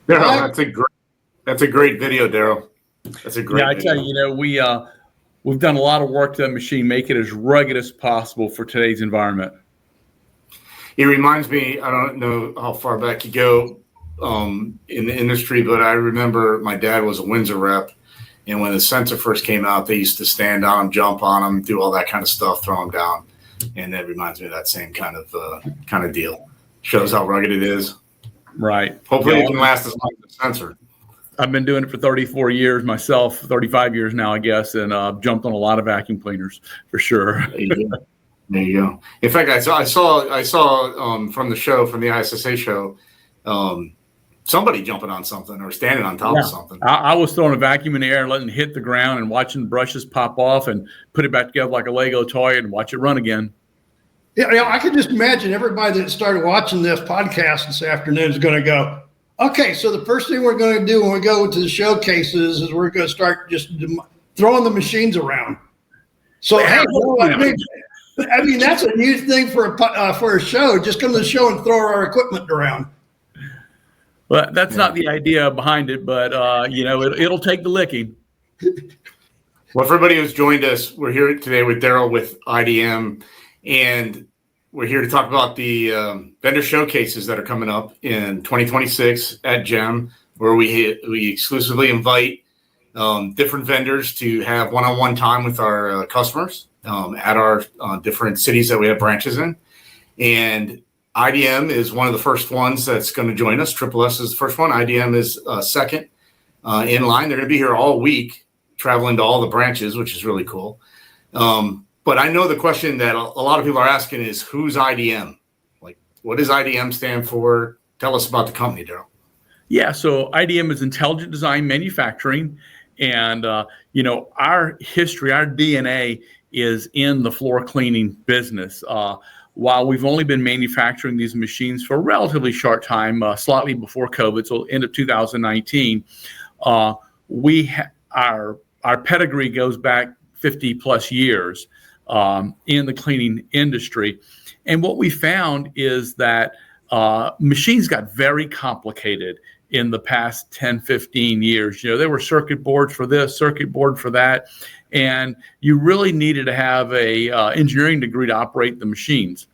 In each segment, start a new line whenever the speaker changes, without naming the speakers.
Daryl, that's a great video, Daryl. That's a great
Yeah, I
video.
tell you, we've done a lot of work to that machine, make it as rugged as possible for today's environment.
It reminds me, I don't know how far back you go in the industry, but I remember my dad was a Windsor rep, and when the sensor first came out, they used to stand on them, jump on them, do all that kind of stuff, throw them down, and that reminds me of that same kind of deal. Shows how rugged it is.
Right.
Hopefully, it can last as long as the sensor.
I've been doing it for 34 years myself, 35 years now, I guess, and jumped on a lot of vacuum cleaners for sure.
There you go. In fact, I saw from the show, from the ISSA show, somebody jumping on something or standing on top of something.
I was throwing a vacuum in the air and letting it hit the ground and watching brushes pop off and put it back together like a Lego toy and watch it run again.
Yeah, I can just imagine everybody that started watching this podcast this afternoon is going to go, okay, so the first thing we're going to do when we go to the showcases is we're going to start just throwing the machines around. So, hey, I mean, that's a new thing for a show. Just come to the show and throw our equipment around.
Well, that's not the idea behind it, but it'll take the licking.
Well, for everybody who's joined us, we're here today with Daryl with IDM, and we're here to talk about the vendor showcases that are coming up in 2026 at GEM, where we exclusively invite different vendors to have one-on-one time with our customers at our different cities that we have branches in. And IDM is one of the first ones that's going to join us. SSS is the first one. IDM is second in line. They're going to be here all week, traveling to all the branches, which is really cool. But I know the question that a lot of people are asking is, who's IDM? Like, what does IDM stand for? Tell us about the company, Daryl.
Yeah, so IDM is Intelligent Design Manufacturing. And, our history, our DNA is in the floor cleaning business. While we've only been manufacturing these machines for a relatively short time, slightly before COVID, so end of 2019, our pedigree goes back 50 plus years in the cleaning industry. And what we found is that machines got very complicated in the past 10, 15 years. There were circuit boards for this, circuit board for that, and you really needed to have a engineering degree to operate the machines.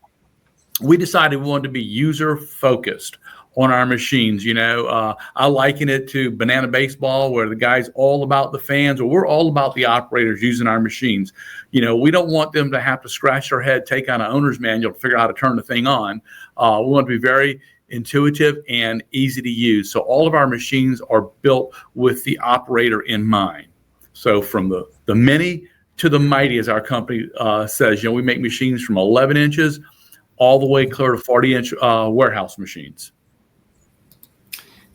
We decided we wanted to be user focused on our machines. I liken it to banana baseball, where the guy's all about the fans, or we're all about the operators using our machines. We don't want them to have to scratch their head, take on an owner's manual to figure out how to turn the thing on. We want to be very intuitive and easy to use. So all of our machines are built with the operator in mind. So from the mini to the mighty, as our company says, we make machines from 11 inches all the way clear to 40-inch warehouse machines.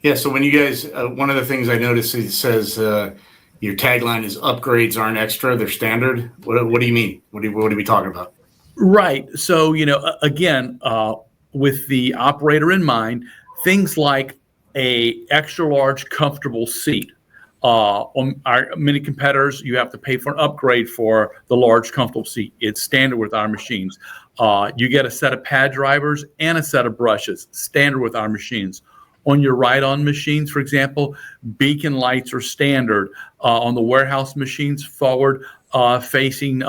Yeah, so when you guys, one of the things I noticed, it says your tagline is upgrades aren't extra, they're standard. What do you mean? What are we talking about?
Right. So, again, with the operator in mind, things like a extra large comfortable seat. On our many competitors, you have to pay for an upgrade for the large comfortable seat. It's standard with our machines. You get a set of pad drivers and a set of brushes, standard with our machines. On your ride-on machines, for example, beacon lights are standard. On the warehouse machines, forward facing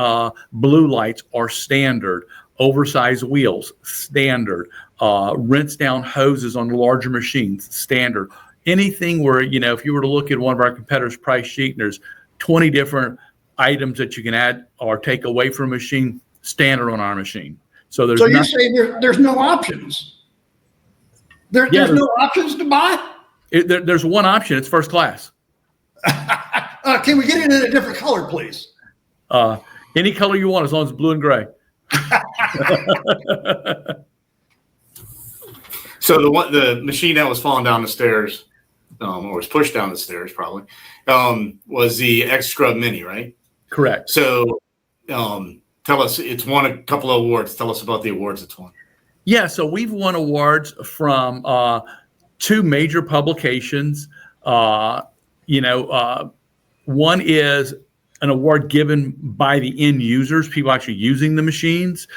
blue lights are standard. Oversized wheels, standard. Rinse down hoses on the larger machines, standard. Anything where, if you were to look at one of our competitors' price sheet and there's 20 different items that you can add or take away from a machine, standard on our machine. So
you say there's no options? There's no options to buy?
There's one option. It's first class.
Can we get it in a different color, please?
Any color you want, as long as it's blue and gray.
So the machine that was falling down the stairs, or was pushed down the stairs probably, was the X Scrub Mini, right?
Correct.
So tell us, it's won a couple of awards. Tell us about the awards it's won.
Yeah, so we've won awards from two major publications. One is an award given by the end users, people actually using the machines,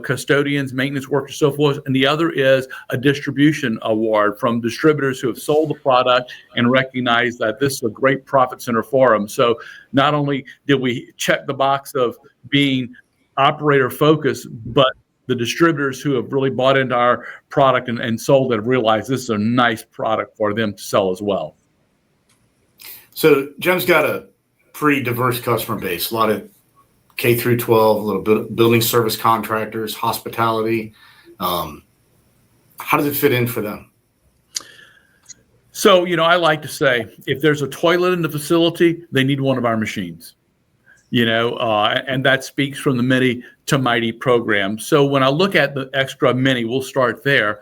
custodians, maintenance workers, so forth. And the other is a distribution award from distributors who have sold the product and recognize that this is a great profit center for them. So not only did we check the box of being operator focused, but the distributors who have really bought into our product and sold it have realized this is a nice product for them to sell as well.
So Jem's got a pretty diverse customer base, a lot of K through 12, a little bit building service contractors, hospitality. How does it fit in for them?
So, I like to say, if there's a toilet in the facility, they need one of our machines, and that speaks from the Mini to Mighty program. So when I look at the Extra Mini, we'll start there,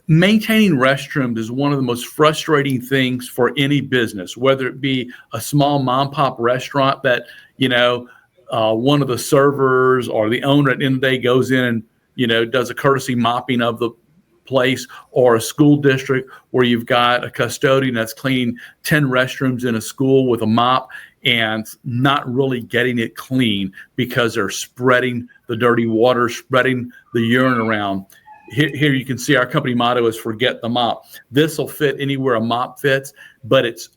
maintaining restrooms is one of the most frustrating things for any business, whether it be a small mom pop restaurant that, one of the servers or the owner at the end of the day goes in and, does a courtesy mopping of the place, or a school district where you've got a custodian that's cleaning 10 restrooms in a school with a mop and not really getting it clean because they're spreading the dirty water, spreading the urine around. Here you can see our company motto is forget the mop. This will fit anywhere a mop fits, but it's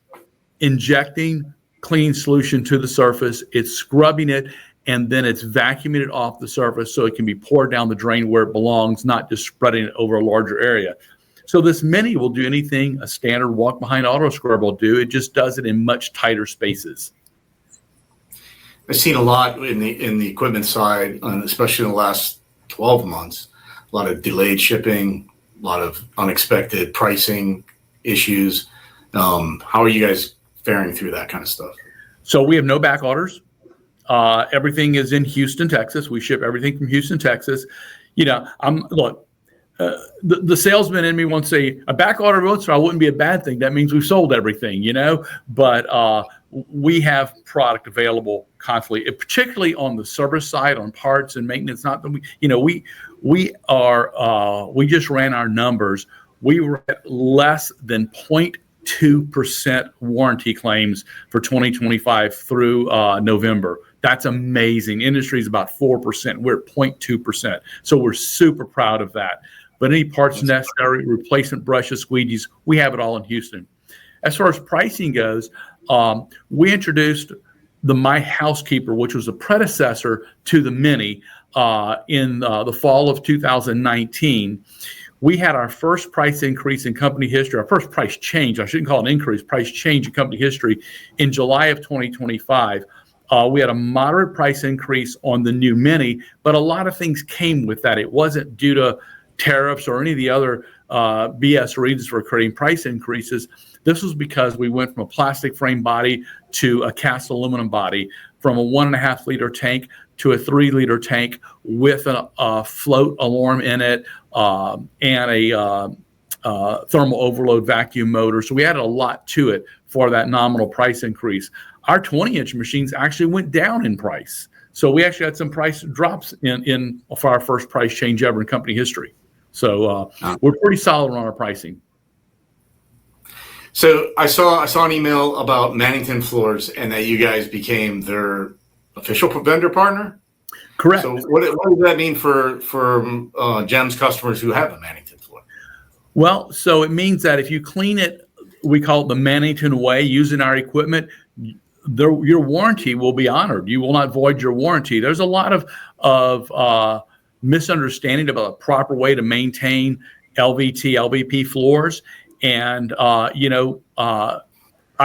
injecting clean solution to the surface, it's scrubbing it, and then it's vacuuming it off the surface so it can be poured down the drain where it belongs, not just spreading it over a larger area. So this Mini will do anything a standard walk-behind auto scrubber will do. It just does it in much tighter spaces.
I've seen a lot in the equipment side, especially in the last 12 months. A lot of delayed shipping, a lot of unexpected pricing issues. How are you guys faring through that kind of stuff?
So we have no back orders. Everything is in Houston, Texas. We ship everything from Houston, Texas. The salesman in me wants to say a back order wouldn't be a bad thing. That means we've sold everything, but we have product available constantly, particularly on the service side, on parts and maintenance. Not that we just ran our numbers. We were at less than 0.2% warranty claims for 2025 through November. That's amazing. Industry is about 4%. We're at 0.2%. So we're super proud of that. But any parts necessary, replacement brushes, squeegees, we have it all in Houston. As far as pricing goes, we introduced the My Housekeeper, which was a predecessor to the Mini in the fall of 2019. We had our first price increase in company history, our first price change, I shouldn't call it an increase, price change in company history in July of 2025. We had a moderate price increase on the new Mini, but a lot of things came with that. It wasn't due to tariffs or any of the other BS reasons for creating price increases. This was because we went from a plastic frame body to a cast aluminum body, from a 1.5 liter tank to a 3 liter tank with a float alarm in it and a thermal overload vacuum motor. So we added a lot to it for that nominal price increase. Our 20-inch machines actually went down in price. So we actually had some price drops in for our first price change ever in company history. So we're pretty solid on our pricing.
So I saw an email about Mannington Floors and that you guys became their official vendor partner.
Correct.
So what does that mean for Jem's customers who have a Mannington floor?
Well, so it means that if you clean it, we call it the Mannington way, using our equipment, your warranty will be honored. You will not void your warranty. There's a lot of misunderstanding about a proper way to maintain LVT, LVP floors. And, I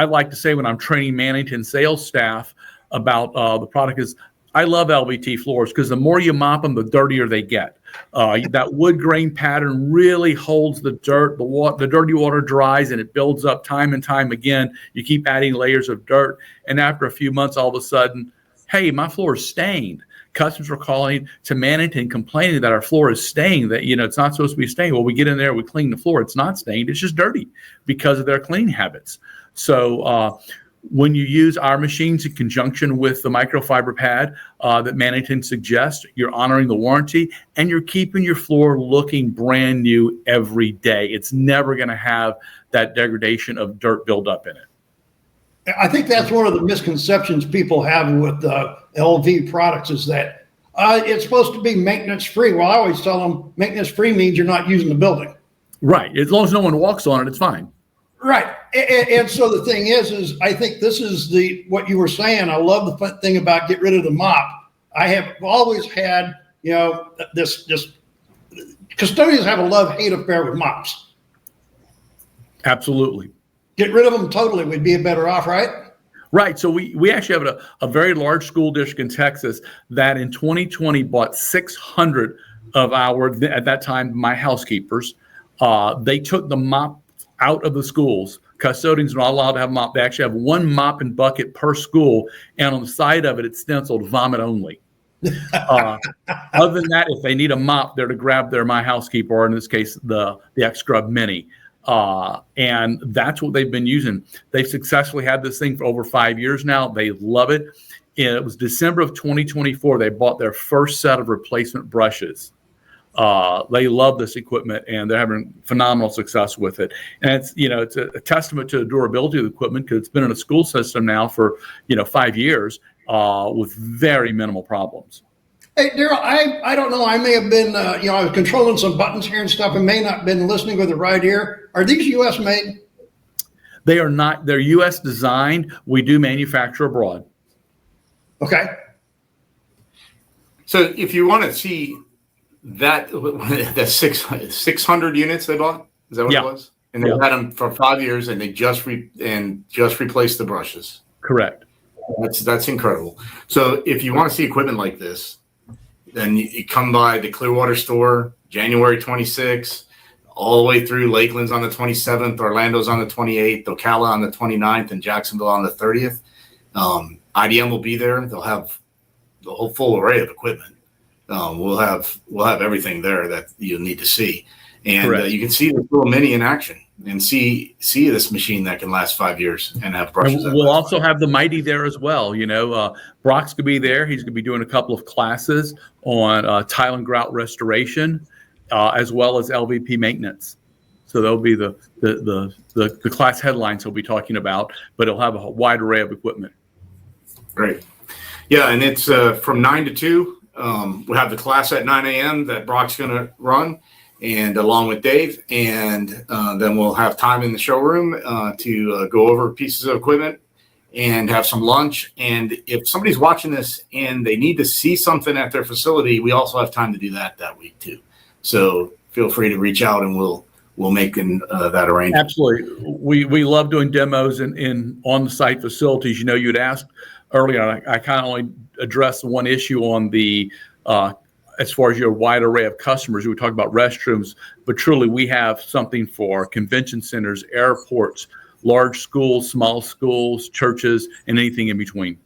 like to say when I'm training Mannington sales staff about the product is, I love LVT floors because the more you mop them, the dirtier they get. That wood grain pattern really holds the dirt. The dirty water dries and it builds up time and time again. You keep adding layers of dirt. And after a few months, all of a sudden, hey, my floor is stained. Customers are calling to Mannington complaining that our floor is stained, that, it's not supposed to be stained. Well, we get in there, we clean the floor. It's not stained. It's just dirty because of their cleaning habits. So when you use our machines in conjunction with the microfiber pad that Mannington suggests, you're honoring the warranty and you're keeping your floor looking brand new every day. It's never going to have that degradation of dirt buildup in it.
I think that's one of the misconceptions people have with LV products is that it's supposed to be maintenance free. Well, I always tell them maintenance free means you're not using the building.
Right. As long as no one walks on it, it's fine.
Right. And so the thing is I think this is what you were saying. I love the fun thing about get rid of the mop. I have always had, this custodians have a love-hate affair with mops.
Absolutely.
Get rid of them totally would be better off, right?
Right. So we actually have a very large school district in Texas that in 2020 bought 600 of at that time, my housekeepers. They took the mop out of the schools. Custodians are not allowed to have a mop. They actually have one mop and bucket per school, and on the side of it, it's stenciled vomit only. Other than that, if they need a mop, they're to grab their My Housekeeper, or in this case, the X-Scrub Mini. And that's what they've been using. They've successfully had this thing for over 5 years now. They love it. And it was December of 2024. They bought their first set of replacement brushes. They love this equipment and they're having phenomenal success with it. And it's a testament to the durability of the equipment because it's been in a school system now for 5 years with very minimal problems.
Hey, Daryl, I don't know. I may have been, I was controlling some buttons here and stuff and may not have been listening with the right ear. Are these U.S. made?
They are not. They're U.S. designed. We do manufacture abroad.
Okay.
So if you want to see that 600 units they bought, is that what it was? And they've had them for 5 years and they just replaced the brushes.
Correct.
That's incredible. So if you want to see equipment like this, then you come by the Clearwater store, January 26th, all the way through Lakeland's on the 27th, Orlando's on the 28th, Ocala on the 29th, and Jacksonville on the 30th. IDM will be there. They'll have the whole full array of equipment. We'll have everything there that you need to see, and you can see the little Mini in action and see this machine that can last 5 years and have brushes.
And we'll also have the Mighty there as well. Brock's gonna be there. He's gonna be doing a couple of classes on tile and grout restoration, as well as LVP maintenance. So there'll be the class headlines he'll be talking about, but he'll have a wide array of equipment.
Great. Yeah, and it's from 9 to 2. We'll have the class at 9 a.m. that Brock's going to run, and along with Dave, and then we'll have time in the showroom to go over pieces of equipment and have some lunch. And if somebody's watching this and they need to see something at their facility, we also have time to do that week too. So feel free to reach out and we'll make that arrangement.
Absolutely. We love doing demos in on-site facilities. You'd asked earlier, I kind of only addressed one issue on the as far as your wide array of customers. We talk about restrooms, but truly we have something for convention centers, airports, large schools, small schools, churches, and anything in between.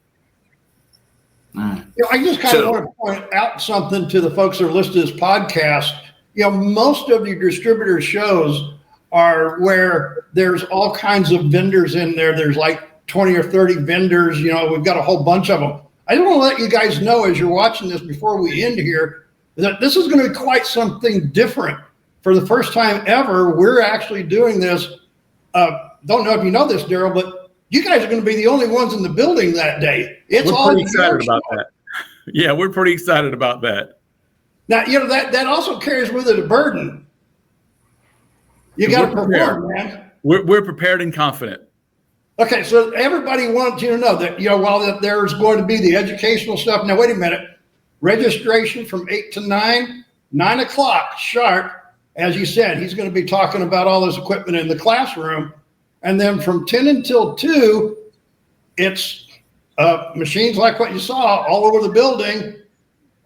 I just kind of want to point out something to the folks that are listening to this podcast. Most of your distributor shows are where there's all kinds of vendors in there. There's like 20 or 30 vendors. We've got a whole bunch of them. I just want to let you guys know as you're watching this before we end here that this is going to be quite something different. For the first time ever, we're actually doing this. Don't know if you know this, Daryl, but you guys are going to be the only ones in the building that day. We're
pretty excited about that. Yeah, we're pretty excited about that.
Now, that also carries with it a burden. You got to perform, man.
We're prepared and confident.
Okay, so everybody wants you to know that, while there's going to be the educational stuff. Now, wait a minute. Registration from 8 to 9 o'clock sharp. As you said, he's going to be talking about all this equipment in the classroom. And then from 10 until 2, it's machines like what you saw all over the building.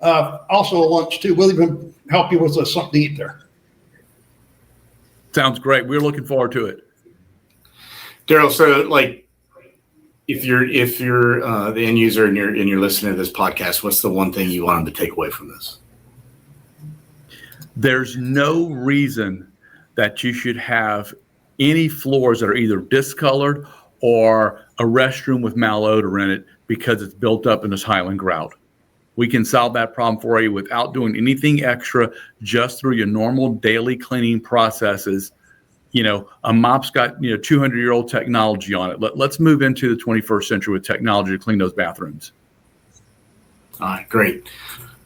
Also a lunch, too. We'll even help you with something to eat there.
Sounds great. We're looking forward to it.
Daryl, so if you're the end user and you're listening to this podcast, what's the one thing you want them to take away from this?
There's no reason that you should have any floors that are either discolored or a restroom with malodor in it because it's built up in this tile and grout. We can solve that problem for you without doing anything extra, just through your normal daily cleaning processes. A mop's got 200-year-old technology on it. Let's move into the 21st century with technology to clean those bathrooms.
All right, great.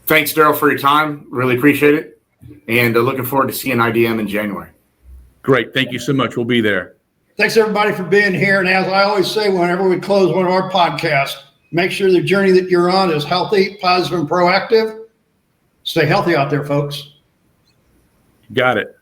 Thanks, Daryl, for your time. Really appreciate it. And looking forward to seeing IDM in January.
Great. Thank you so much. We'll be there.
Thanks, everybody, for being here. And as I always say, whenever we close one of our podcasts, make sure the journey that you're on is healthy, positive, and proactive. Stay healthy out there, folks.
Got it.